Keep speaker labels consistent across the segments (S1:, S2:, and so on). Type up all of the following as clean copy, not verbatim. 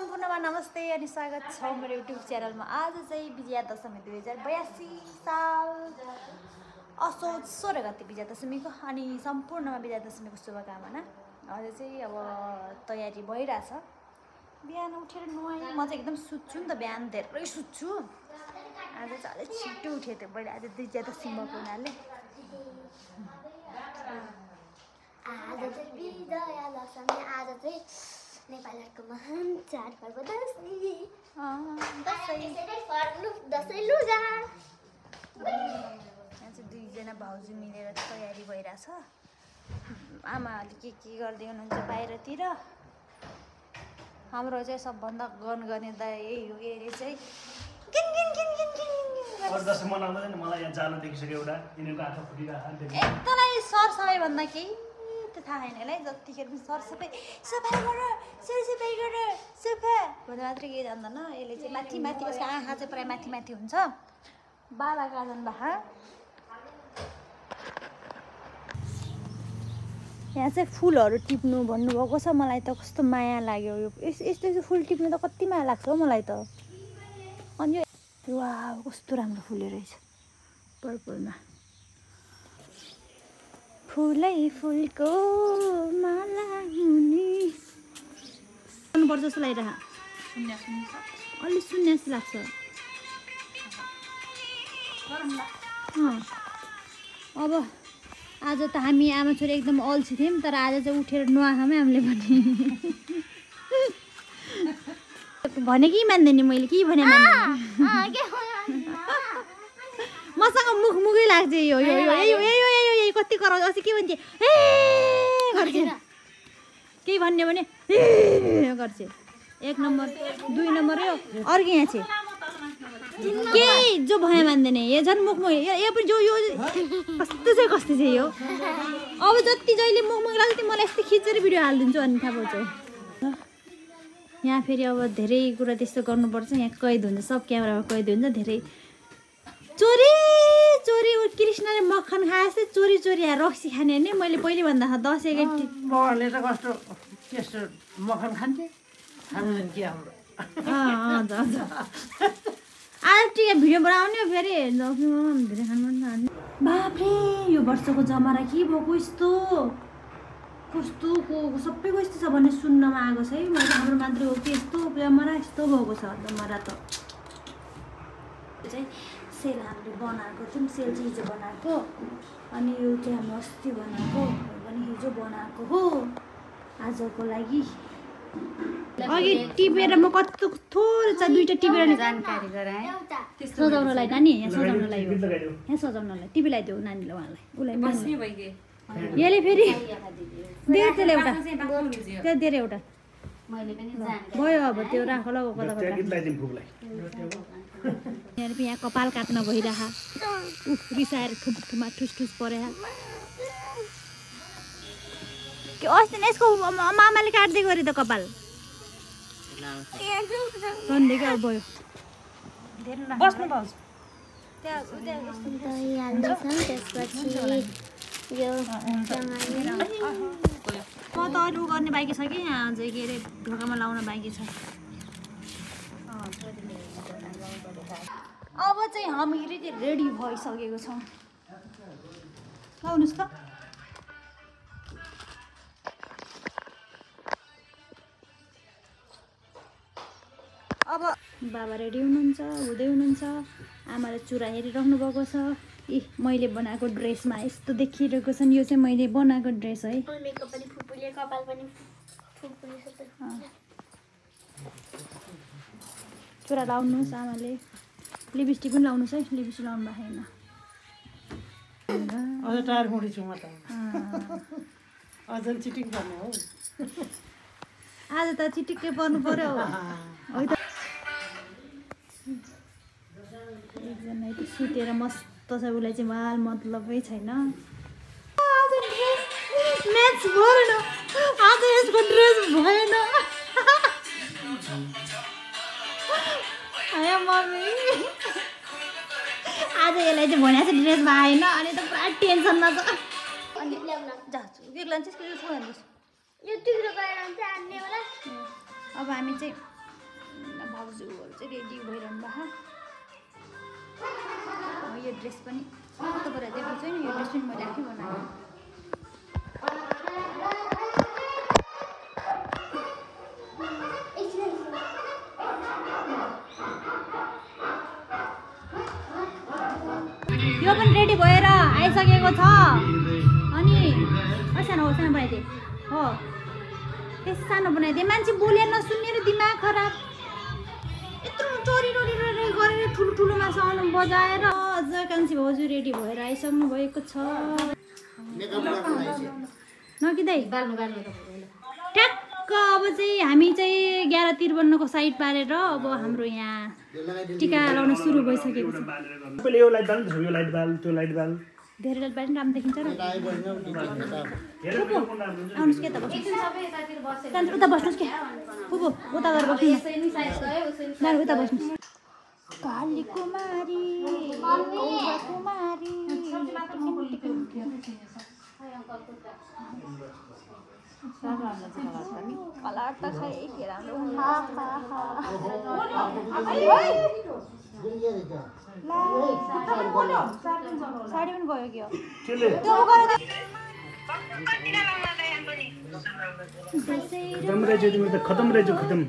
S1: सम्पूर्णमा नमस्ते अनि स्वागत छ मेरो युट्युब च्यानलमा। आज चाहिँ विजया दशमी 2082 साल असोज 16 गते विजया दशमीको अनि सम्पूर्णमा विजया दशमीको शुभकामना। आज चाहिँ अब तयारी भइरहेछ। बिहान उठेर नुहाएँ, म चाहिँ एकदम सुत्छु नि त, बिहान धेरै सुत्छु। आज चाहिँ अलिक छिटो उठेँ त्यो पहिला, आज विजया दशमी भएको हुनाले।
S2: आज चाहिँ विजया दशमी, आज चाहिँ नेपालीहरूको महान चाडपर्व दशैँ लुगा।
S1: यहाँ चाहिँ दुईजना भाउजू मिलेर तयारी भइरहेछ। आमाले के गर्दै हुनुहुन्छ बाहिरतिर। हाम्रो चाहिँ सबभन्दा गन गर्ने त यही हो, यसले चाहिँ
S3: दसैँ मनाउँदा नि मलाई यहाँ जानु देखिसक्यो एउटा यिनीहरूको आँखा फुटिरहेको
S1: एकदमै सरसफाइ भन्दा केही त थाहा छैन है। जतिखेर पनि सरसफाइ सफा गर सफा भन्दा मात्रै केही जान्दैन। यसले चाहिँ माथि माथि, यसको आँखा चाहिँ प्रायः माथि माथि हुन्छ। बाबा कहाँ जानु भा यहाँ चाहिँ फुलहरू टिप्नु भन्नुभएको छ। मलाई त कस्तो माया लाग्यो यो यस्तो यस्तो फुल टिप्नु त कति माया लाग्छ हौ मलाई त। अनि यो वाह कस्तो राम्रो फुले रहेछ पर्पलमा। फुलै फुलको माला हुने गर्नुपर्छ जस्तो लागिरह। अलि सुन्ने जस्तो लाग्छ। अब आज त हामी आमा छोरी एकदम अल्छी थियौँ, तर आज चाहिँ उठेर नुहाएमै हामीले भने भने कि मान्दैन नि मैले के भने मसँग मुखै लाग्छ यो कति कराउँछ। अस्ति के भन्छ गर्छ, केही भन्यो भने गर्छ। 1 नम्बर 2 नम्बर यो अर्को यहाँ चाहिँ केही जो भए मान्दैन। यो झन् मुख यो पनि जो यो कस्तो चाहिँ यो। अब जति जहिले मुख लाग्छ त्यो मलाई यस्तो खिचेर भिडियो हालिदिन्छु अनि थाहा पाउँछ। यहाँ फेरि अब धेरै कुरा त्यस्तो गर्नुपर्छ। यहाँ कैद हुन्छ, सब क्यामेरामा कैद हुन्छ। धेरै चोरी कृष्णले मक्खन खाएपछि चोरी यहाँ रक्सी खाने नि मैले पहिले भन्दा 10 11
S3: बाबाले त कस्तो त्यस्तो मखन खान्थे खाँदैन के हाम्रो।
S1: आज टिका भिडियो बनाउने फेरि धेरै खानु बाफ्रे। यो वर्षको जमारा के भएको यस्तो कस्तो सबैको यस्तो छ भन्ने सुन्नमा आएको छ है। मैले हाम्रो मात्रै हो कि यस्तो जमारा यस्तो भएको छ जमारा त। चाहिँ सेल हामीले बनाएको थियौँ, सेल चाहिँ हिजो बनाएको। अनि यो चाहिँ हामी अस्ति बनाएको पनि हिजो बनाएको हो आजको लागि। अघि टिपेर म कस्तो थोरै छ 2टा टिपेर
S4: जानकारी गराएँ
S1: सजाउनलाई नानी। यहाँ सजाउनलाई हो, यहाँ सजाउनलाई टिभी लगाइदियो नानीले उहाँलाई उसलाई यसले फेरि दिएर एउटा त्यो दिएर एउटा भयो। अब त्यो राख ल कता कता। यहाँ कपाल काट्न गइरह रिसाएर ठुमा ठुस परे। अस्ति नै यसको मामाले काट्दै गरे त कपाल सन्देको अब भयो। बस्नु पाउँछ
S2: त्यसपछि यो
S1: त अरू गर्ने बाँकी छ कि यहाँ चाहिँ के अरे ढोकामा लाउन बाँकी छ। अब चाहिँ हामी रेडी भइसकेको छौँ। आउनुहोस् त। अब बाबा रेडी हुनुहुन्छ, हुँदै हुनुहुन्छ। आमाले चुरा हेरिराख्नु भएको छ। मैले बनाएको ड्रेसमा यस्तो देखिरहेको छ नि। यो चाहिँ मैले बनाएको ड्रेस है। चुरा लाउनुहोस् आमाले। लिपस्टिक पनि लाउनुहोस् है, लिपस्टिक लाउनु भएको छैन।
S3: अझ टायर मोडी छु म त अझ चिटिङ गर्ने हो।
S1: आज त चिटिक्कै पर्नु पर्यो है त। एकजना यति सुतेर मस्त छ, उसलाई चाहिँ माल मतलबै छैन। आज म्याच भएन, आज यसको ड्रेस भएन। मम्मी आज यसलाई चाहिँ भनेको छ ड्रेसमा आएन। अनि त पुरा टेन्सनमा छ। अनि जान्छु के लान्छ
S2: यो टिक्रो गएर चाहिँ आन्ने होला।
S1: अब हामी चाहिँ भाउजूहरू चाहिँ रेडी भइरहनु भएको यो ड्रेस पनि तपाईँहरू देखेको छैन यो ड्रेस पनि मैले आफै बनाएँ यो पनि रेडी भएर आइसकेको छ अनि सानो बनाइदिए हो त्यस्तो सानो बनाइदिए मान्छे बोले नसुन्ने र दिमाग खराब यत्रो चोरी गरेर ठुलोमा साउन्ड बजाएर अझ कान्छी भाउजू रेडी भएर आइसक्नु भएको छ नकिँदै ठ्याक्क अब चाहिँ हामी चाहिँ 11:53 साइड पारेर अब हाम्रो यहाँ टिका लाउन सुरु भइसकेको छ धेरै लाइट बाल्नु राम्रो देखिन्छ र आउनुहोस् के त बस्नुहोस् उता बस्नुहोस् के फुपू उता गएर बस्नु उता बस्नुहोस् काली कुमारी कुमारी कलर त खै के राम्रो साडी पनि गयो क्या
S3: खतम रहेछ खतम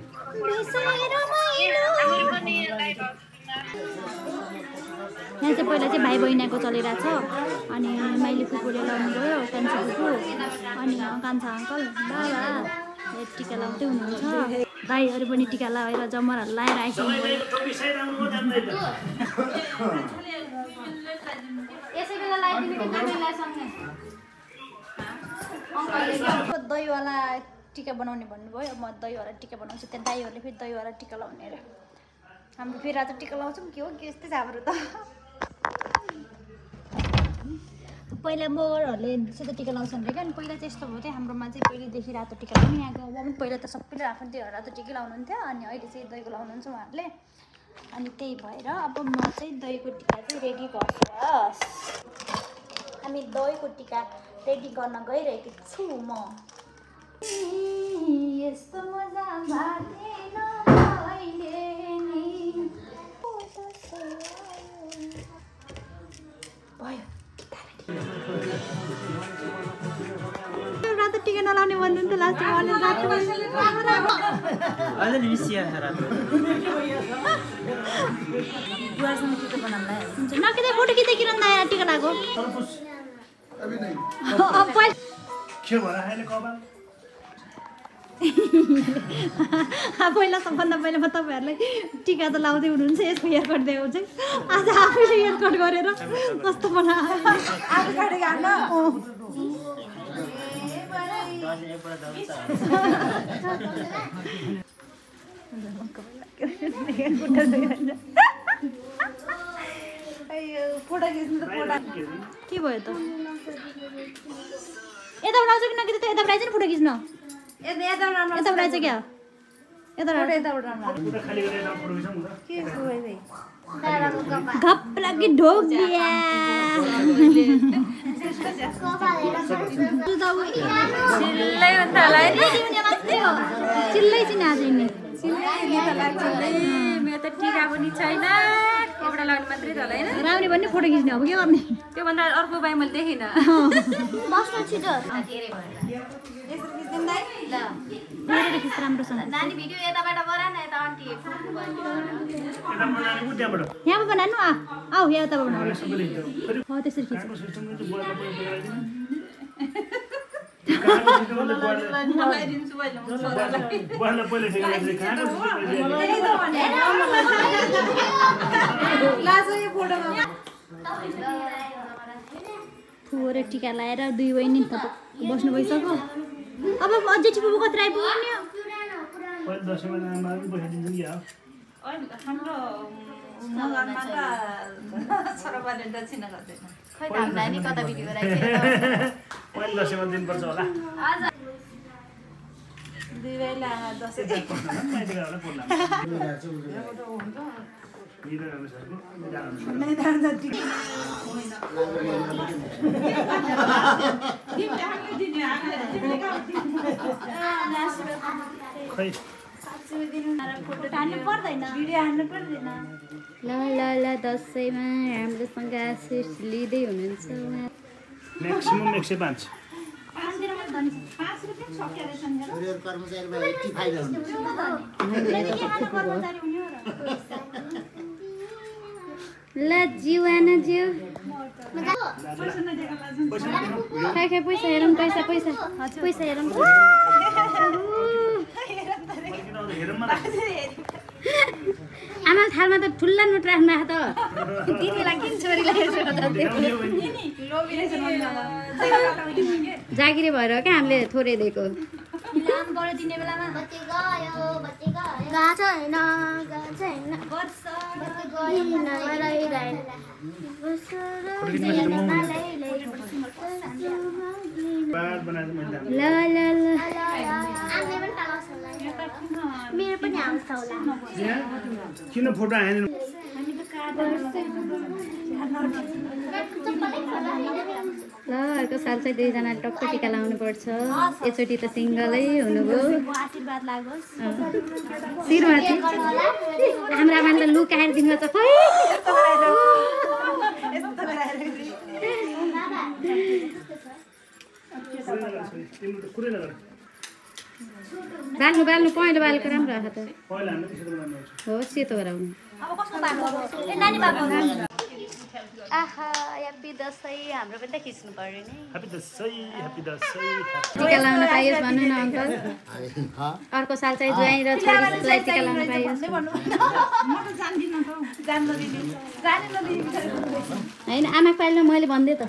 S1: यहाँ चाहिँ पहिला चाहिँ भाइ बहिनीको चलिरहेको छ अनि मैले फुपूले लाउनु गयो कान्छा फुपू अनि कान्छा अङ्कल बाबा टिका लाउँदै हुनुहुन्छ भाइहरू पनि टिका लगाएर जमराहरू लगाएर आइसक्नु दहीवाला टिका बनाउने भन्नुभयो म दहीवाला टिका बनाउँछु त्यहाँ दाईहरूले फेरि दहीवाला टिका लाउने अरे हाम्रो फेरि रातो टिका लाउँछौँ के हो के यस्तै छ हाम्रो त पहिला मगरहरूले सेतो टिका लाउँछन् अरे क्या अनि पहिला चाहिँ यस्तो भयो चाहिँ हाम्रोमा चाहिँ पहिलेदेखि रातो टिका पनि यहाँको म पनि पहिला त सबैले राख्नुहुन्थ्यो रातो टिका लाउनुहुन्थ्यो अनि अहिले चाहिँ दहीको लाउनुहुन्छ उहाँहरूले अनि त्यही भएर अब म चाहिँ दहीको टिका चाहिँ रेडी गर्छु हामी दहीको टिका रेडी गर्न गइरहेको छु म यस्तो मजा भाथेन अहिले नि भयो रातो टिका नलाउने भन्नुहुन्थ्यो लास्टमा नकिँदै फोटो खिच्दै किन टिका लगाएको पहिला सबभन्दा पहिला म तपाईँहरूलाई टिका त लाउँदै हुनुहुन्छ यसको हेयरकट दिएको चाहिँ आज आफैले हेयरकट गरेर कस्तो बनायो के भयो त यताबाट आउँछ कि नकिँदा त यताबाट आइज नि फोटो खिच्न यताबाट आइज क्या घप लागि ढोक दिया चिल्लै छिन् आज यिनी
S4: मेरो त टिका पनि छैन कपडा लगाउने मात्रै त होला होइन
S1: राउने पनि फोटो खिच्ने अब के गर्ने
S4: त्योभन्दा अर्को बाई मैले देखिनँ
S1: राम्रोसँग
S4: नानी भिडियो यताबाट गरा न यता आन्टी
S1: यहाँ बनानु आऊ यहाँ यताबाट बनाऊ हो त्यसरी खिच थोरै टिका लगाएर दुई बहिनी बस्नु भइसक्यो अब अझै छिपो कति आइपुग्यो
S4: नानी कता भिडियो
S3: दिनुपर्छ होला
S4: दुई बेला दसैँ
S2: ल ल ल दसैँमा राम्रोसँग आशिष लिँदै हुनुहुन्छ उहाँ
S5: म्याक्सिमम 105
S2: ल जीवाना ज्यू खाइ खाइ पैसा हेरौँ पैसा हेरौँ आमा थालमा त ठुल्ला नोट राख्नु त दिदीलाई किन छोरीलाई जागिरे भएर हो क्या हामीले थोरै दिएको मेरो पनि आउँछ होला
S5: किन फोटो आएन
S2: ल अर्को साल चाहिँ दुईजनाले टक्क टिका लाउनु पर्छ एकचोटि त सिङ्गलै हुनुभयो शिरमाथि हाम्रो आमाले त लुकाएर दिनुपर्छ खै बाल्नु पहेँलो बालेको राम्रो आएको त हो सेतो गराउनु आहा ह्याप्पी दसैँ हाम्रो पनि त खिच्नु पर्यो नि
S5: ह्याप्पी दसैँ
S2: टिका लाउन पाइयोस् भन्नु न अङ्कल अर्को साल चाहिँ ज्वाइँ र छोरीलाई टिका लाउन पाइयोस् होइन आमा पाइलो मैले भनिदिएँ त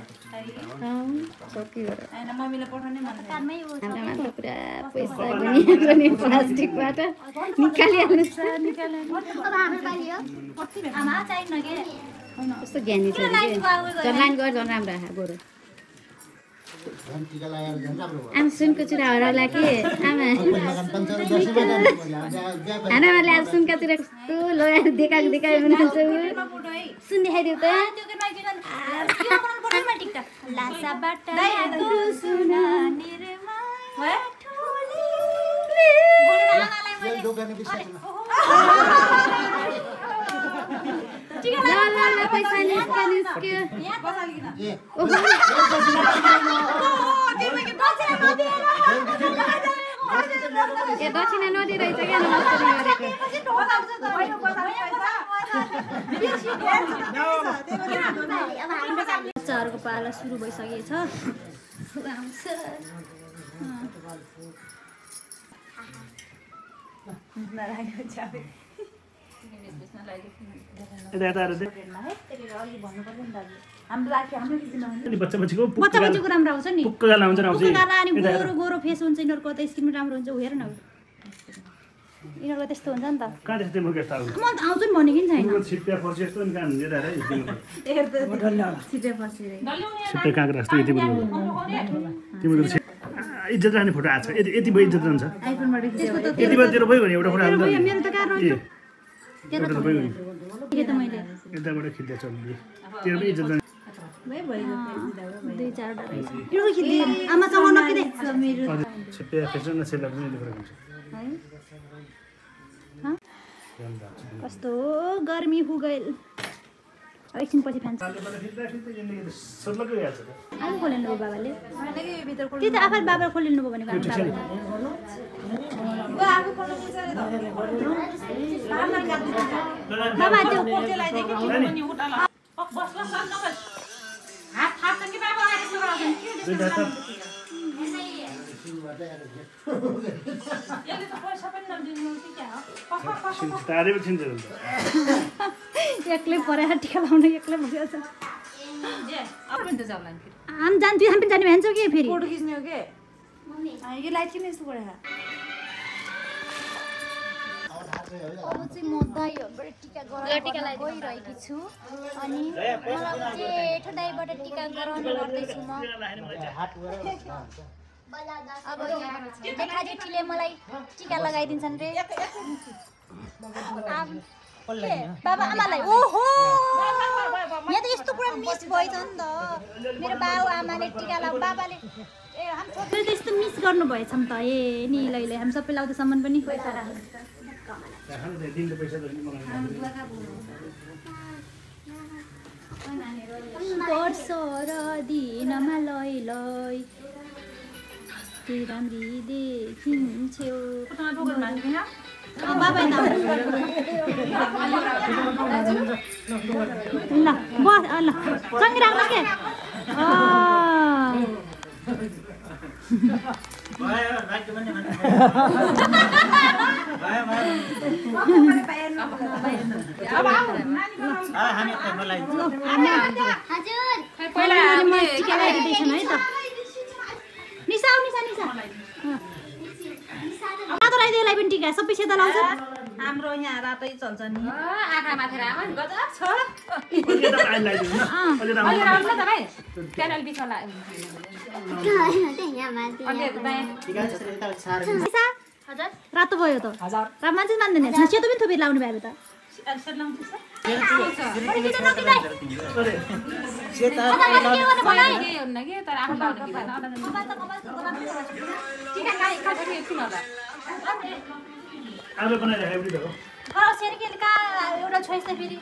S2: हाम्रोमा त पुरा पैसा पनि प्लास्टिकबाट निकालिहाल्नु कस्तो ज्ञानी छ झन् गर झन् राम्रो आहा बरु आमा सुनको चुरा हराउला कि आमा आमाले अब सुनका चुरा कस्तो लगाएर देखाएको बनाउँछ सुन देखाइदिउ त पैसा निस्क्यो ए दक्षिणा नदिरहेछ क्या
S1: बच्चाहरूको पाला सुरु भइसकेछ बच्चाको राम्रो आउँछ नि गोरो फेस हुन्छ यिनीहरूको त स्किन राम्रो हुन्छ हेर न यिनीहरूको त्यस्तो हुन्छ नि त म आउँछु नि भनेको छैन
S5: इज्जत राख्ने फोटो आएको छ यति भयो इज्जत रहन्छ यति भयो तेरो भयो भने एउटा फोटो हाल्नु
S1: मेरो त कार
S5: यताबाट खिच्दा चल्यो तेरो पनि इज्जत
S1: आमासँग नकिदे कस्तो गर्मी हुगैल एकछिन पछि फ्यान्छ आफू खोलिनु भयो बाबाले त्यही त आफै बाबा खोलिनु भयो भनेको बाबा त्यो एक्लै परेर टिका लाउन एक्लै भइहाल्छ हामी जान्छु हामी जाने भन्छौ कि फेरि
S4: फोटो खिच्ने हो के यो लाइट किन यस्तो परेर
S2: अब चाहिँ म दाइहरूबाट टिका गइरहेकी छु अनि मलाई जेठो दाइबाट टिका गराउने गर्दैछु म अब जेठा जेठीले मलाई टिका लगाइदिन्छन् रे
S1: बाबा आमालाई ओहो यहाँ त यस्तो कुरा मिस भएछ नि त मेरो बाउ आमाले टिका लाउ बाबाले ए हामी सबैले त यस्तो मिस गर्नु भएछ नि त ए नि लैले हामी सबै लाउँदैसम्म पनि पैसा राख्नु
S5: दिनको पैसा पनि
S2: वर्ष र दिनमा लै लै के राम्री देखिन्छौ
S1: बाबा ल बस ल सँगै राख्नु के रातो लगाइदियोलाई पनि टिका सबै सेता लाउँछ
S4: हाम्रो यहाँ रातै चल्छ नि आँखा माथि राम गजब छ
S1: रातो भयो त मान्छे मान्दैन सेतो पनि थोपेर लाउनु भयो त
S5: आलु बनाइराखेको पनि त हो
S2: एउटा छोइस त फेरि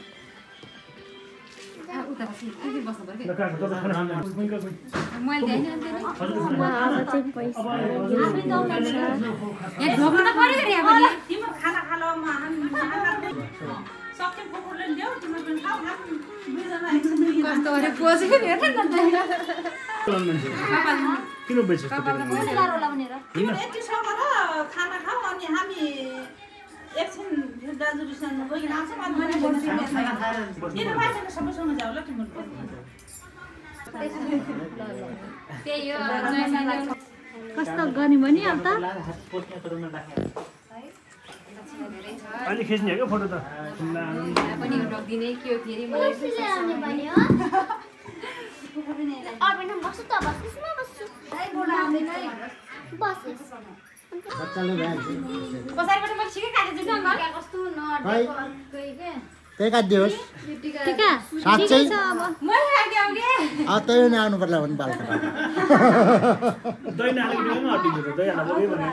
S5: किन बेच्छ
S4: खाना खाऊ अनि हामी एकछिन दाजुसँग गइकन आउँछौँ सबैसँग जाऊ ल तिम्रो
S1: कस्तो गर्ने भने अब त
S5: अहिले खिच्ने हो क्या फोटो त
S6: त्यही काटिदियोस्
S1: टिका
S6: साँच्चै
S1: छ अब
S6: त्यही नै आउनु पर्ला भने बाल काट्नु
S5: दही नहालेको पनि हटिन्छ त दही हालेको भने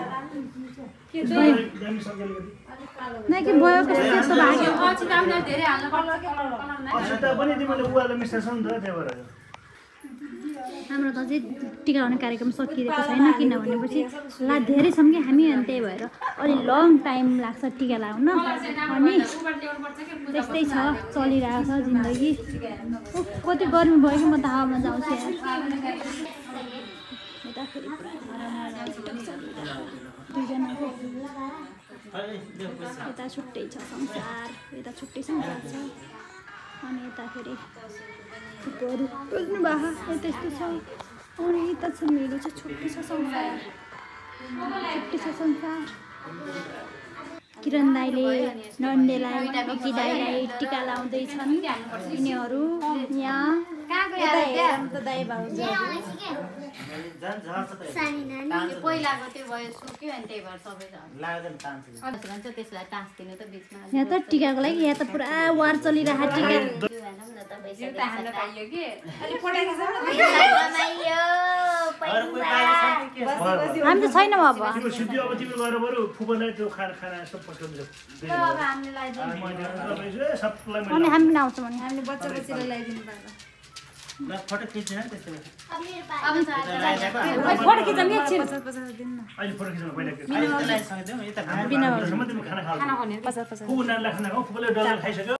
S1: नै कि भयो कस्तो भाग्यो
S5: असिता पनि तिमीले उवाले मिस्टेक छ नि त त्यही भएर
S1: हाम्रो त अझै टिका लगाउने कार्यक्रम सकिरहेको छैन किन भनेपछि धेरै छौँ कि हामी अनि त्यही भएर अलि लङ टाइम लाग्छ टिका लगाउन अनि त्यस्तै छ चलिरहेको छ जिन्दगी कति गर्मी भयो कि म त हावामा जाउँछु यता छुट्टै छ संसार यता छुट्टै संसार छ अनि यता फेरि थुप्रोहरू बुझ्नु भएको यता यस्तो छ अनि यता छ मेरो चाहिँ छुट्टै छ संसार छुट्टै छ संसार किरण दाइले नन्देलाई रकी दाइलाई टिका लाउँदैछन् यिनीहरू यहाँ दाइ भाउजू
S2: पहिलाको त्यो भयो सुक्यो अनि त्यही भएर सबै त्यसलाई टाँसिदिनु त बिचमा
S1: यहाँ त टिकाको लागि यहाँ त पुरा वार चलिरहेको टिका हामी त छैनौँ अब
S5: तिम्रो सिद्धि अब तिम्रो गएर बरु फुपलाई त्यो खाना सब पस्काउँछ
S1: अनि हामी पनि आउँछौँ भने
S4: हामीले बच्चा बच्चीलाई ल्याइदिनु पर्छ
S5: फोटो खिच्दैन त्यस्तो
S1: फोटो खिच्नु एकछिन
S5: अहिले फोटो खिच्नु पहिला खाना खाऊ फुपले डल्ला खाइसक्यो